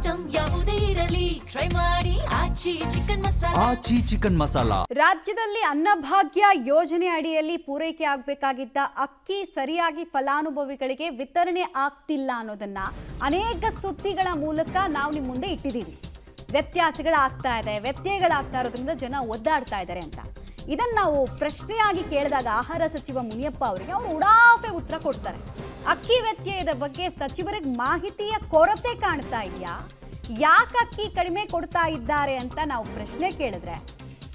Item ಯಾವುದೇ ಇರಲಿ try ಮಾಡಿ ಆಚಿ ಚಿಕನ್ ಮಸಾಲ. ರಾಜ್ಯದಲ್ಲಿ ಅನ್ನಭಾಗ್ಯ ಯೋಜನೆ ಅಡಿಯಲ್ಲಿ ಪೂರೈಕೆ ಆಗಬೇಕಾಗಿದ್ದ ಅಕ್ಕಿ ಸರಿಯಾಗಿ ಫಲಾನುಭವಿಗಳಿಗೆ ವಿತರಣೆ ಆಗ್ತಿಲ್ಲ ಅನ್ನೋದನ್ನ ಅನೇಕ ಸುದ್ದಿಗಳ ಮೂಲಕ ನಾವು ನಿಮ್ಮ ಮುಂದೆ ಇಟ್ಟಿದ್ದೀವಿ. ವ್ಯತ್ಯಾಸಗಳಾಗ್ತಾ ಇರೋದ್ರಿಂದ ಜನ ಒದ್ದಾಡ್ತಾ ಇದ್ದಾರೆ ಅಂತ. ಇದನ್ನು ನಾವು ಪ್ರಶ್ನೆಯಾಗಿ ಕೇಳಿದಾಗ ಆಹಾರ ಸಚಿವ ಮುನಿಯಪ್ಪ ಅವರಿಗೆ ಅವರು ಉಡಾಫೆ ಉತ್ತರ ಕೊಡ್ತಾರೆ. ಅಕ್ಕಿ ವ್ಯತ್ಯಯದ ಬಗ್ಗೆ ಸಚಿವರಿಗೆ ಮಾಹಿತಿಯ ಕೊರತೆ ಕಾಣ್ತಾ ಇದೆಯಾ, ಯಾಕೆ ಅಕ್ಕಿ ಕಡಿಮೆ ಕೊಡ್ತಾ ಇದ್ದಾರೆ ಅಂತ ನಾವು ಪ್ರಶ್ನೆ ಕೇಳಿದ್ರೆ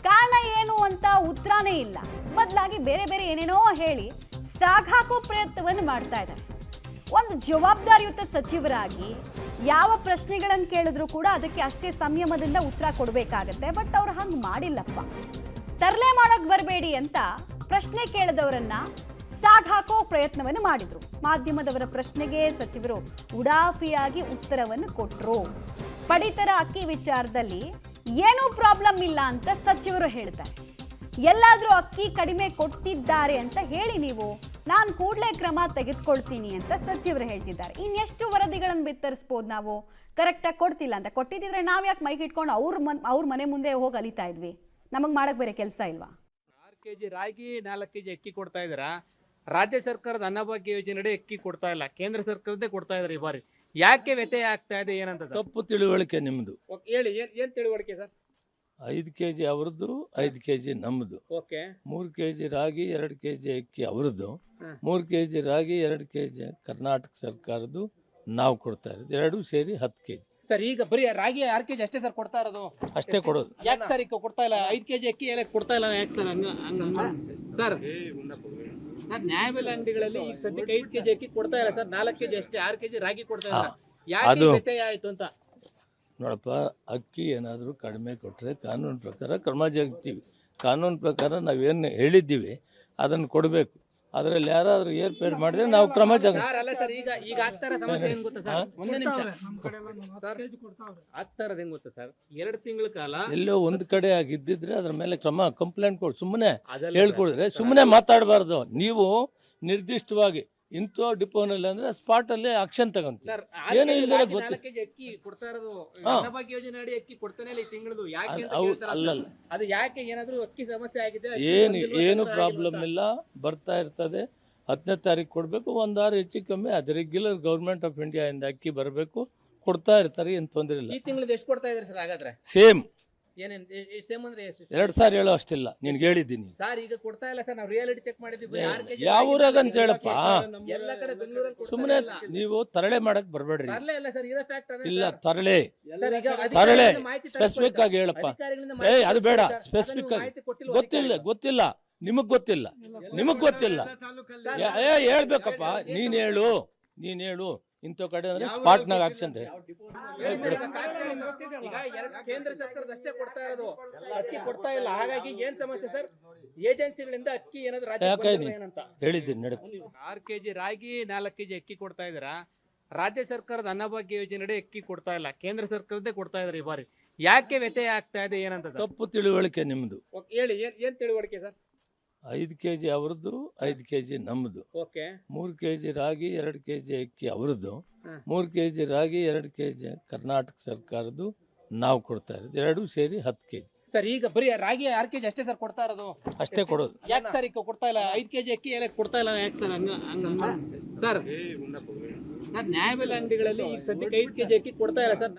ಕಾರಣ ಏನು ಅಂತ ಉತ್ತರನೇ ಇಲ್ಲ. ಬದಲಾಗಿ ಬೇರೆ ಬೇರೆ ಏನೇನೋ ಹೇಳಿ ಸಾಗಾಕೋ ಪ್ರಯತ್ನವನ್ನು ಮಾಡ್ತಾ ಇದ್ದಾರೆ. ಒಂದು ಜವಾಬ್ದಾರಿಯುತ ಸಚಿವರಾಗಿ ಯಾವ ಪ್ರಶ್ನೆಗಳನ್ನು ಕೇಳಿದ್ರು ಕೂಡ ಅದಕ್ಕೆ ಅಷ್ಟೇ ಸಂಯಮದಿಂದ ಉತ್ತರ ಕೊಡಬೇಕಾಗತ್ತೆ. ಬಟ್ ಅವ್ರು ಹಂಗೆ ಮಾಡಿಲ್ಲಪ್ಪ. ತರಲೆ ಮಾಡೋಕೆ ಬರಬೇಡಿ ಅಂತ ಪ್ರಶ್ನೆ ಕೇಳಿದವರನ್ನ ಸಾಗಾಕೋ ಪ್ರಯತ್ನವನ್ನು ಮಾಡಿದ್ರು. ಮಾಧ್ಯಮದವರ ಪ್ರಶ್ನೆಗೆ ಸಚಿವರು ಉಡಾಫಿಯಾಗಿ ಉತ್ತರವನ್ನು ಕೊಟ್ಟರು. ಪಡಿತರ ಅಕ್ಕಿ ವಿಚಾರದಲ್ಲಿ ಏನೂ ಪ್ರಾಬ್ಲಮ್ ಇಲ್ಲ ಅಂತ ಸಚಿವರು ಹೇಳ್ತಾರೆ. ಎಲ್ಲಾದರೂ ಅಕ್ಕಿ ಕಡಿಮೆ ಕೊಡ್ತಿದ್ದಾರೆ ಅಂತ ಹೇಳಿ ನೀವು, ನಾನು ಕೂಡಲೇ ಕ್ರಮ ತೆಗೆದುಕೊಳ್ತೀನಿ ಅಂತ ಸಚಿವರು ಹೇಳ್ತಿದ್ದಾರೆ. ಇನ್ನೆಷ್ಟು ವರದಿಗಳನ್ನು ಬಿತ್ತರಿಸ್ಬೋದು ನಾವು, ಕರೆಕ್ಟಾಗಿ ಕೊಡ್ತಿಲ್ಲ ಅಂತ. ಕೊಟ್ಟಿದ್ದಿದ್ರೆ ನಾವು ಯಾಕೆ ಮೈಕ್ ಇಟ್ಕೊಂಡು ಅವ್ರ ಮನೆ ಮುಂದೆ ಹೋಗಿ ಅಲಿತಾ ಇದ್ವಿ? ನಮಗೆ ಮಾಡಕ್ಕೆ ಬೇರೆ ಕೆಲಸ ಇಲ್ವಾ? 6 ಕೆಜಿ ರಾಗಿ 4 ಕೆಜಿ ಅಕ್ಕಿ ಕೊಡ್ತಾ ಇದ್ದೀರಾ. ರಾಜ್ಯ ಸರ್ಕಾರದ ಅನ್ನಭಾಗ್ಯ ಯೋಜನೆ ಅಕ್ಕಿ ಕೊಡ್ತಾ ಇಲ್ಲ, ಕೇಂದ್ರ ಸರ್ಕಾರದ್ದೇ ಕೊಡ್ತಾ ಇದ್ದಾರೆ. ಈ ಬಾರಿ ಯಾಕೆ ವ್ಯತ್ಯಯ ಆಗ್ತಾ ಇದೆ, ಏನಂತ ತಪ್ಪು ತಿಳುವಳಿಕೆ ನಿಮ್ಮದು. ಹೇಳಿ, ಏನ್ ತಿಳುವಳಿಕೆ ಸರ್? 5 ಕೆಜಿ ಅವ್ರದ್ದು, 5 ಕೆಜಿ ನಮ್ಮದು. ಓಕೆ. 3 ಕೆಜಿ ರಾಗಿ 2 ಕೆಜಿ ಅಕ್ಕಿ ಅವ್ರದ್ದು, 3 ಕೆಜಿ ರಾಗಿ 2 ಕೆಜಿ ಕರ್ನಾಟಕ ಸರ್ಕಾರದ್ದು ನಾವು ಕೊಡ್ತಾ ಇರೋದು. 2 ಸೇರಿ 10 ಕೆಜಿ ಸರ್. ಈಗ ಬರೀ ರಾಗಿ 6 ಕೆಜಿ ಅಷ್ಟೇ ಸರ್ ಕೊಡ್ತಾ ಇರೋದು? ಅಷ್ಟೇ ಕೊಡೋದು. ಯಾಕೆ ಸರ್ ಈಗ ಕೊಡ್ತಾ ಇಲ್ಲ? 5 ಕೆಜಿ ಅಕ್ಕಿ ಎಲ್ಲ ಕೊಡ್ತಾ ಇಲ್ಲ ಯಾಕೆ ಸರ್? ಸರ್ ನ್ಯಾಯಬೆಲೆ ಅಂಗಡಿಗಳಲ್ಲಿ ಈಗ ಸದ್ಯಕ್ಕೆ 5 ಕೆಜಿ ಅಕ್ಕಿ ಕೊಡ್ತಾ ಇಲ್ಲ ಸರ್, 4 ಕೆಜಿ ಅಷ್ಟೇ, 6 ಕೆಜಿ ರಾಗಿ ಕೊಡ್ತಾ ಇಲ್ಲ. ಯಾಕೆ ವ್ಯತ್ಯಯ ಆಯ್ತು ಅಂತ ನೋಡಪ್ಪ. ಅಕ್ಕಿ ಏನಾದರೂ ಕಡಿಮೆ ಕೊಟ್ಟರೆ ಕಾನೂನು ಪ್ರಕಾರ ಕ್ರಮ ಜರುಗ್ತೀವಿ. ಕಾನೂನು ಪ್ರಕಾರ ನಾವೇನು ಹೇಳಿದ್ದೀವಿ ಅದನ್ನು ಕೊಡಬೇಕು. ಅದರಲ್ಲಿ ಯಾರಾದ್ರೂ ಏರ್ಪೇರ್ ಮಾಡಿದ್ರೆ ನಾವು ಕ್ರಮ ಅಲ್ಲ ಸರ್. ಈಗ ಆಗ್ತಾರ ಸಮಸ್ಯೆ ಏನ್ ಗೊತ್ತಾ ಸರ್? ಒಂದೇ ನಿಮಿಷ ಸರ್. ಆಗ್ತಾ ಇರೋದು ಹೆಂಗ್ ಗೊತ್ತಾ ಸರ್? 2 ತಿಂಗಳ ಕಾಲ ಎಲ್ಲೋ ಒಂದ್ ಕಡೆ ಆಗಿದ್ದಿದ್ರೆ ಅದ್ರ ಮೇಲೆ ಕಂಪ್ಲೇಂಟ್ ಕೊಡಿ. ಸುಮ್ಮನೆ ಹೇಳ್ಕೊಡಿದ್ರೆ ಸುಮ್ಮನೆ ಮಾತಾಡಬಾರ್ದು. ನೀವು ನಿರ್ದಿಷ್ಟವಾಗಿ ಇಂಥ ಡಿಪೋನಲ್ಲಿ ಅಂದ್ರೆ ಸ್ಪಾಟ್ ಅಲ್ಲಿ ಆಕ್ಷನ್ ತಗೊಂತೀವಿ. ಏನು ಇಲ್ಲದೆ ಅಕ್ಕಿ ಕೊಡ್ತಾ ಇರೋದು ಅನ್ನಭಾಗ್ಯ ಯೋಜನೆ ಅಡಿ ಅಕ್ಕಿ ಕೊಡ್ತಾನೆ ಇಲ್ಲ ಈ ತಿಂಗಳದು. ಯಾಕೆ ಅಲ್ಲಲ್ಲ, ಅದು ಯಾಕೆ ಏನಾದ್ರು ಅಕ್ಕಿ ಸಮಸ್ಯೆ ಆಗಿದೆ? ಏನು ಪ್ರಾಬ್ಲಮ್ ಇಲ್ಲ, ಬರ್ತಾ ಇರ್ತದೆ. 10ನೇ ತಾರೀಕು ಕೊಡಬೇಕು. 1 ವಾರ ಹೆಚ್ಚು ಕಮ್ಮಿ ಅದು ರೆಗ್ಯುಲರ್ ಗೌರ್ಮೆಂಟ್ ಆಫ್ ಇಂಡಿಯಾ ಇಂದ ಅಕ್ಕಿ ಬರಬೇಕು, ಕೊಡ್ತಾ ಇರ್ತಾರೆ. ಏನು ತೊಂದರೆ ಇಲ್ಲ. ಈ ತಿಂಗಳದ ಎಷ್ಟು ಕೊಡ್ತಾ ಇದ್ರಿ ಸರ್? ಹಾಗಾದ್ರೆ ಸೇಮ್ ಏನೇನ್ ಸೇಮ್ ಅಂದ್ರೆ 2 ಸಾರಿ ಹೇಳೋ ಅಷ್ಟಿಲ್ಲ, ನಿನ್ಗೆ ಹೇಳಿದ್ದೀನಿ ಸರ್. ಈಗ ಕೊಡ್ತಾ ಇಲ್ಲ ಸರ್, ನಾವು ರಿಯಾಲಿಟಿ ಚೆಕ್ ಮಾಡಿದ್ವಿ. ಯಾವ ಊರಾಗ ಅಂತ ಹೇಳಪ್ಪ. ಎಲ್ಲ ಕಡೆ ಬೆಂಗಳೂರಲ್ಲಿ ಸುಮ್ಮನೆ ನೀವು ತರಳೆ ಮಾಡಕ್ ಬರ್ಬೇಡ್ರಿ. ಇಲ್ಲ ಸರ್, ಇರೋ ಫ್ಯಾಕ್ಟ್ ಅದೇ. ಇಲ್ಲ ತರಳೆ ಸ್ಪೆಸಿಫಿಕ್ ಆಗಿ ಹೇಳಪ್ಪ. ಅದು ಬೇಡ, ಸ್ಪೆಸಿಫಿಕ್ ಆಗಿ ಗೊತ್ತಿಲ್ಲ ನಿಮಗ್ ಗೊತ್ತಿಲ್ಲ. ಹೇಳ್ಬೇಕಪ್ಪ. ನೀನ್ ಹೇಳು ಇಂಥ ಕಡೆ ಅಂದ್ರೆ ಸ್ಪಾಟ್ನಾಗ ಆಕ್ಷನ್. ಕೇಂದ್ರ ಸರ್ಕಾರದ ಅಷ್ಟೇ ಕೊಡ್ತಾ ಇರೋದು, ಅಕ್ಕಿ ಕೊಡ್ತಾ ಇಲ್ಲ. ಹಾಗಾಗಿ ಏನ್ ಸಮಸ್ಯೆ ಸರ್? ಏಜೆನ್ಸಿಗಳಿಂದ ಅಕ್ಕಿ ಏನಾದ್ರು ಹೇಳಿದ್ದೀನಿ ನಡೆ. 6 ಕೆಜಿ ರಾಗಿ 4 ಕೆಜಿ ಅಕ್ಕಿ ಕೊಡ್ತಾ ಇದ್ದೀರಾ. ರಾಜ್ಯ ಸರ್ಕಾರದ ಅನ್ನಭಾಗ್ಯ ಯೋಜನೆ ಅಕ್ಕಿ ಕೊಡ್ತಾ ಇಲ್ಲ, ಕೇಂದ್ರ ಸರ್ಕಾರದ್ದೇ ಕೊಡ್ತಾ ಇದ್ದಾರೆ. ಈ ಬಾರಿ ಯಾಕೆ ವ್ಯತ್ಯಯ ಆಗ್ತಾ ಇದೆ, ಏನಂತ ತಪ್ಪು ತಿಳುವಳಿಕೆ ನಿಮ್ಮದು. ಹೇಳಿ, ಏನ್ ತಿಳುವಳಿಕೆ ಸರ್? 5 ಕೆಜಿ ಅವ್ರದ್ದು, 5 ಕೆಜಿ ನಮ್ಮದು. ಓಕೆ. 3 ಕೆಜಿ ರಾಗಿ 2 ಕೆಜಿ ಅಕ್ಕಿ ಅವ್ರದ್ದು, 3 ಕೆಜಿ ರಾಗಿ 2 ಕೆಜಿ ಕರ್ನಾಟಕ ಸರ್ಕಾರದ್ದು ನಾವು ಕೊಡ್ತಾ ಇರೋದು. 2 ಸೇರಿ 10 ಕೆಜಿ ಸರ್. ಈಗ ಬರೀ ರಾಗಿ 6 ಕೆಜಿ ಅಷ್ಟೇ ಸರ್ ಕೊಡ್ತಾ ಇರೋದು? ಅಷ್ಟೇ ಕೊಡೋದು. ಯಾಕೆ ಸರ್ ಈಗ ಕೊಡ್ತಾ ಇಲ್ಲ? 5 ಕೆಜಿ ಅಕ್ಕಿ ಎಲ್ಲ ಕೊಡ್ತಾ ಇಲ್ಲ ಯಾಕೆ ಸರ್? ಸರ್ ನ್ಯಾಯಬೆಲೆ ಅಂಗಡಿಗಳಲ್ಲಿ ಈಗ ಸದ್ಯಕ್ಕೆ 5 ಕೆಜಿ ಅಕ್ಕಿ ಕೊಡ್ತಾ ಇಲ್ಲ ಸರ್.